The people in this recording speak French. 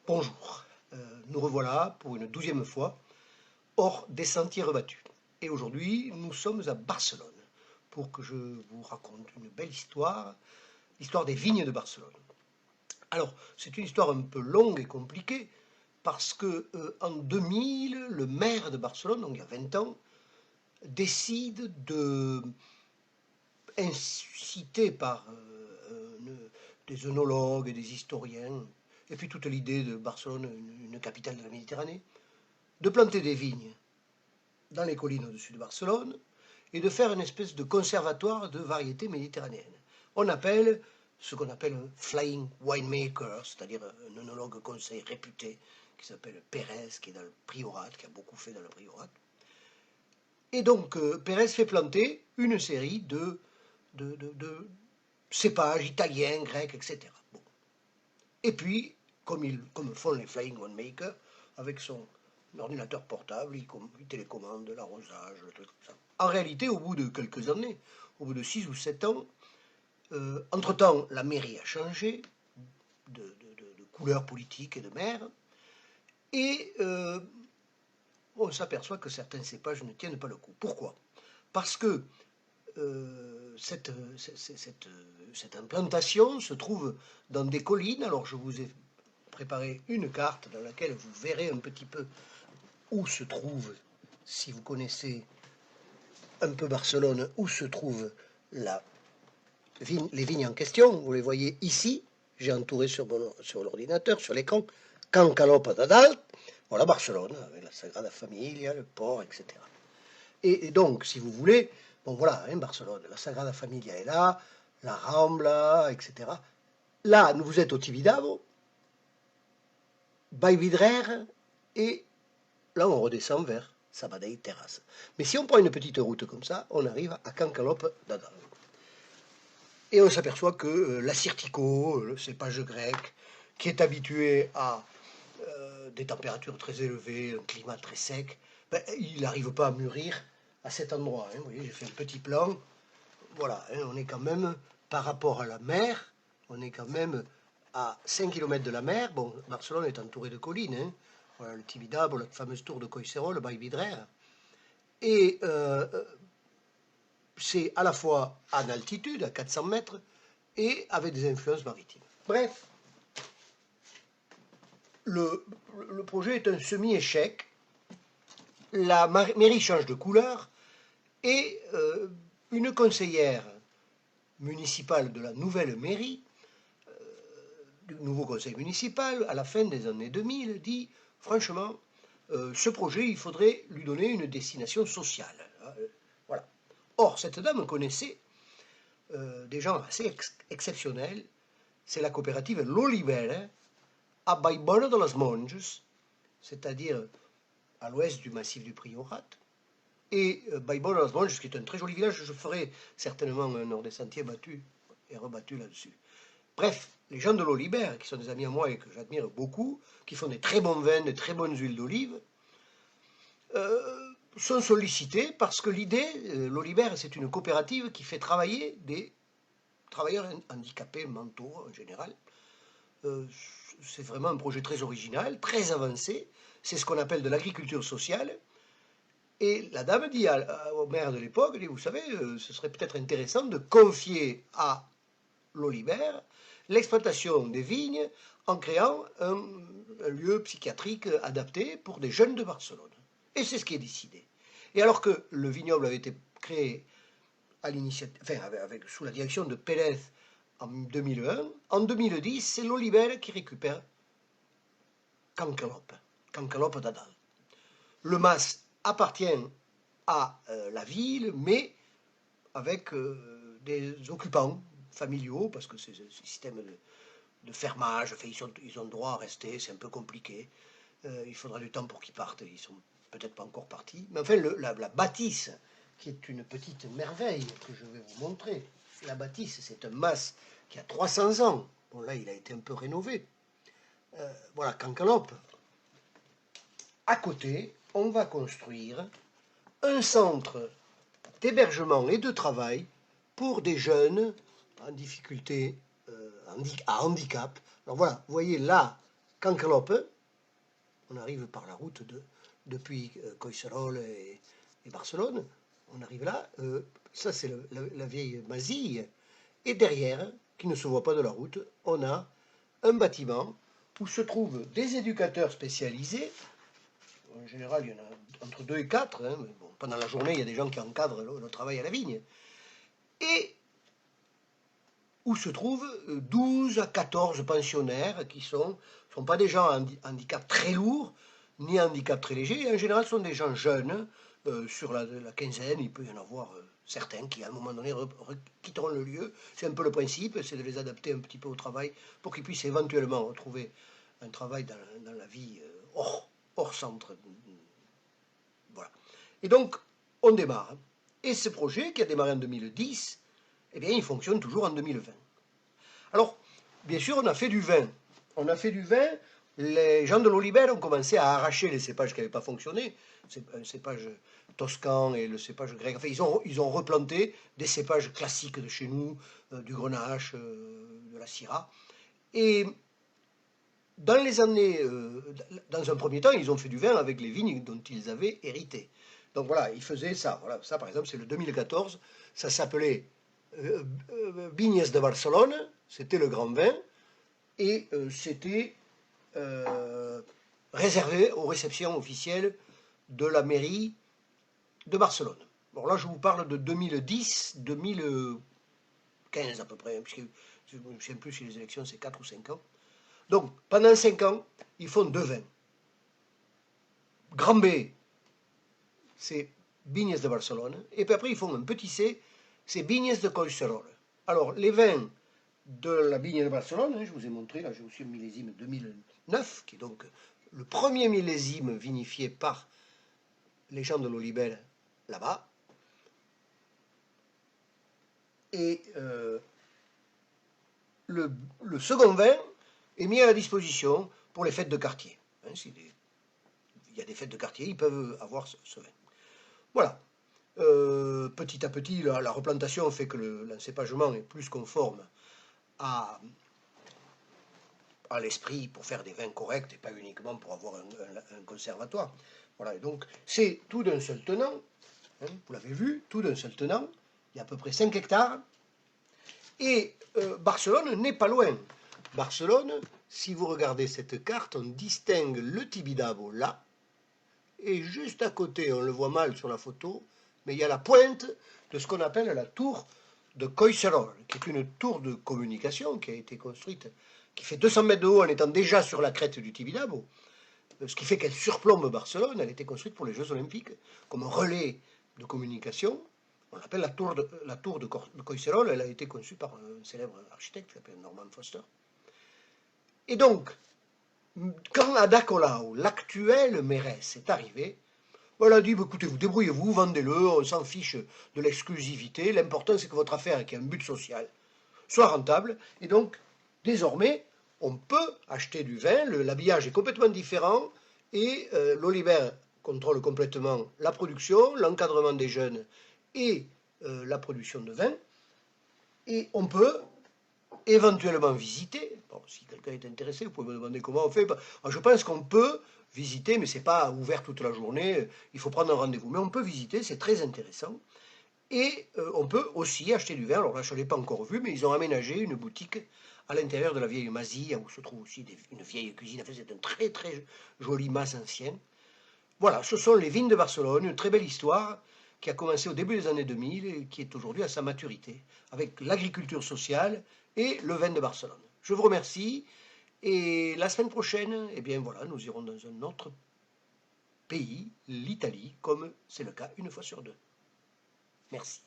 Bonjour, nous revoilà pour une 12e fois hors des sentiers rebattus. Et aujourd'hui, nous sommes à Barcelone pour que je vous raconte une belle histoire, l'histoire des vignes de Barcelone. Alors, c'est une histoire un peu longue et compliquée parce que en 2000, le maire de Barcelone, donc il y a 20 ans, décide de incité par des œnologues et des historiens, et puis toute l'idée de Barcelone, une capitale de la Méditerranée, de planter des vignes dans les collines au-dessus de Barcelone et de faire une espèce de conservatoire de variétés méditerranéennes. On appelle ce qu'on appelle un flying winemaker, c'est-à-dire un œnologue conseil réputé qui s'appelle Pérez, qui est dans le Priorat, qui a beaucoup fait dans le Priorat. Et donc Pérez fait planter une série de cépages italiens, grecs, etc. Bon. Et puis, comme font les Flying Winemakers, avec son ordinateur portable, il télécommande l'arrosage, le truc comme ça. En réalité, au bout de quelques années, au bout de 6 ou 7 ans, entre-temps, la mairie a changé de couleur politique et de maire, et on s'aperçoit que certains cépages ne tiennent pas le coup. Pourquoi? Parce que cette implantation se trouve dans des collines. Alors je vous ai préparé une carte dans laquelle vous verrez un petit peu où se trouve, si vous connaissez un peu Barcelone, où se trouve les vignes en question. Vous les voyez ici, j'ai entouré sur l'ordinateur, sur l'écran, Can Calop d'Adalt, voilà Barcelone, avec la Sagrada Familia, le port, etc. Et donc, si vous voulez, bon voilà, hein, Barcelone, la Sagrada Familia est là, la Rambla, etc. Là, vous êtes au Tibidabo, Vallvidrère, et là, on redescend vers Sabadell Terrasse. Mais si on prend une petite route comme ça, on arrive à Can Calop d'Adalt. Et on s'aperçoit que l'assyrtiko, le cépage grec, qui est habitué à des températures très élevées, un climat très sec, ben, il n'arrive pas à mûrir à cet endroit. Hein. Vous voyez, j'ai fait un petit plan. Voilà, hein, on est quand même, par rapport à la mer, on est quand même à 5 km de la mer. Bon, Barcelone est entouré de collines. Hein. Voilà, le Tibidabo, la fameuse tour de Collserola, le Vallvidrère. Et c'est à la fois en altitude, à 400 mètres, et avec des influences maritimes. Bref, le projet est un semi-échec. La mairie change de couleur et une conseillère municipale de la nouvelle mairie, du nouveau conseil municipal, à la fin des années 2000, dit franchement, ce projet, il faudrait lui donner une destination sociale. Voilà. Or, cette dame connaissait des gens assez exceptionnels. C'est la coopérative L'Olivera à Vallbona de les Monges, c'est-à-dire à l'ouest du massif du Priorat. Et Vallbona de les Monges, qui est un très joli village, je ferai certainement un hors des sentiers battu et rebattu là-dessus. Bref, les gens de l'Olivera, qui sont des amis à moi et que j'admire beaucoup, qui font des très bons vins, des très bonnes huiles d'olive, sont sollicités parce que l'idée, l'Olivera, c'est une coopérative qui fait travailler des travailleurs handicapés mentaux en général. C'est vraiment un projet très original, très avancé. C'est ce qu'on appelle de l'agriculture sociale. Et la dame dit au maire de l'époque, vous savez, ce serait peut-être intéressant de confier à l'Olivera l'exploitation des vignes en créant un lieu psychiatrique adapté pour des jeunes de Barcelone. Et c'est ce qui est décidé. Et alors que le vignoble avait été créé à sous la direction de Pérez en 2001, en 2010, c'est l'Olivera qui récupère Cancalope d'Adal. Le mas appartient à la ville, mais avec des occupants familiaux, parce que c'est un système de fermage, enfin, ils ont droit à rester, c'est un peu compliqué. Il faudra du temps pour qu'ils partent, ils sont peut-être pas encore partis. Mais enfin, la bâtisse, qui est une petite merveille que je vais vous montrer. La bâtisse, c'est un mas qui a 300 ans. Bon, là, il a été un peu rénové. Voilà, Cancalope. À côté, on va construire un centre d'hébergement et de travail pour des jeunes en difficulté, à handicap. Alors voilà, vous voyez là Canquelope, on arrive par la route depuis Collseroles et Barcelone, on arrive là, ça c'est la vieille Masille, et derrière, qui ne se voit pas de la route, on a un bâtiment où se trouvent des éducateurs spécialisés. En général, il y en a entre 2 et 4, hein, mais bon, pendant la journée, il y a des gens qui encadrent le travail à la vigne. Et où se trouvent 12 à 14 pensionnaires qui sont pas des gens à handicap très lourd, ni à handicap très léger. En général, ce sont des gens jeunes, sur la quinzaine. Il peut y en avoir certains qui, à un moment donné, quitteront le lieu. C'est un peu le principe, c'est de les adapter un petit peu au travail pour qu'ils puissent éventuellement retrouver un travail dans la vie hors centre. Voilà. Et donc, on démarre. Et ce projet, qui a démarré en 2010, eh bien, il fonctionne toujours en 2020. Alors, bien sûr, on a fait du vin. On a fait du vin. Les gens de l'Olibel ont commencé à arracher les cépages qui n'avaient pas fonctionné. C'est un cépage toscan et le cépage grec. Enfin, ils ont replanté des cépages classiques de chez nous, du grenache, de la syrah. Et dans les années, dans un premier temps, ils ont fait du vin avec les vignes dont ils avaient hérité. Donc voilà, ils faisaient ça. Voilà, ça, par exemple, c'est le 2014. Ça s'appelait Vignes de Barcelone. C'était le grand vin. Et c'était réservé aux réceptions officielles de la mairie de Barcelone. Bon, là, je vous parle de 2010-2015 à peu près, puisque je ne sais plus si les élections c'est 4 ou 5 ans. Donc, pendant 5 ans, ils font 2 vins. Grand B, c'est Vignes de Barcelone, et puis après, ils font un petit C, c'est Vignes de Collseroles. Alors, les vins de la Vigne de Barcelone, je vous ai montré, là j'ai aussi un millésime 2009, qui est donc le premier millésime vinifié par les gens de l'Olibel là-bas. Et le second vin est mis à la disposition pour les fêtes de quartier. Il y a des fêtes de quartier, ils peuvent avoir ce vin. Voilà. Petit à petit, la replantation fait que l'encépagement est plus conforme à l'esprit pour faire des vins corrects et pas uniquement pour avoir un conservatoire. Voilà, et donc c'est tout d'un seul tenant, hein, vous l'avez vu, tout d'un seul tenant, il y a à peu près 5 hectares, et Barcelone n'est pas loin. Barcelone, si vous regardez cette carte, on distingue le Tibidabo là, et juste à côté, on le voit mal sur la photo, mais il y a la pointe de ce qu'on appelle la tour de Collseroles, qui est une tour de communication qui a été construite, qui fait 200 mètres de haut en étant déjà sur la crête du Tibidabo, ce qui fait qu'elle surplombe Barcelone. Elle a été construite pour les Jeux Olympiques comme un relais de communication. On l'appelle la tour de Collseroles. Elle a été conçue par un célèbre architecte qui s'appelle Norman Foster. Et donc, quand Ada Colau, l'actuelle mairesse, est arrivée, elle a dit, écoutez, vous débrouillez-vous, vendez-le, on s'en fiche de l'exclusivité, l'important c'est que votre affaire, qui a un but social, soit rentable, et donc, désormais, on peut acheter du vin, l'habillage est complètement différent, et l'Oliber contrôle complètement la production, l'encadrement des jeunes et la production de vin, et on peut éventuellement visiter. Bon, si quelqu'un est intéressé, vous pouvez me demander comment on fait. Je pense qu'on peut visiter, mais ce n'est pas ouvert toute la journée, il faut prendre un rendez-vous. Mais on peut visiter, c'est très intéressant. Et on peut aussi acheter du vin. Alors là, je ne l'ai pas encore vu, mais ils ont aménagé une boutique à l'intérieur de la vieille Masille, où se trouve aussi une vieille cuisine. En fait, c'est un très très joli mas ancien. Voilà, ce sont les vignes de Barcelone, une très belle histoire qui a commencé au début des années 2000 et qui est aujourd'hui à sa maturité, avec l'agriculture sociale et le vin de Barcelone. Je vous remercie, et la semaine prochaine, eh bien voilà, nous irons dans un autre pays, l'Italie, comme c'est le cas une fois sur deux. Merci.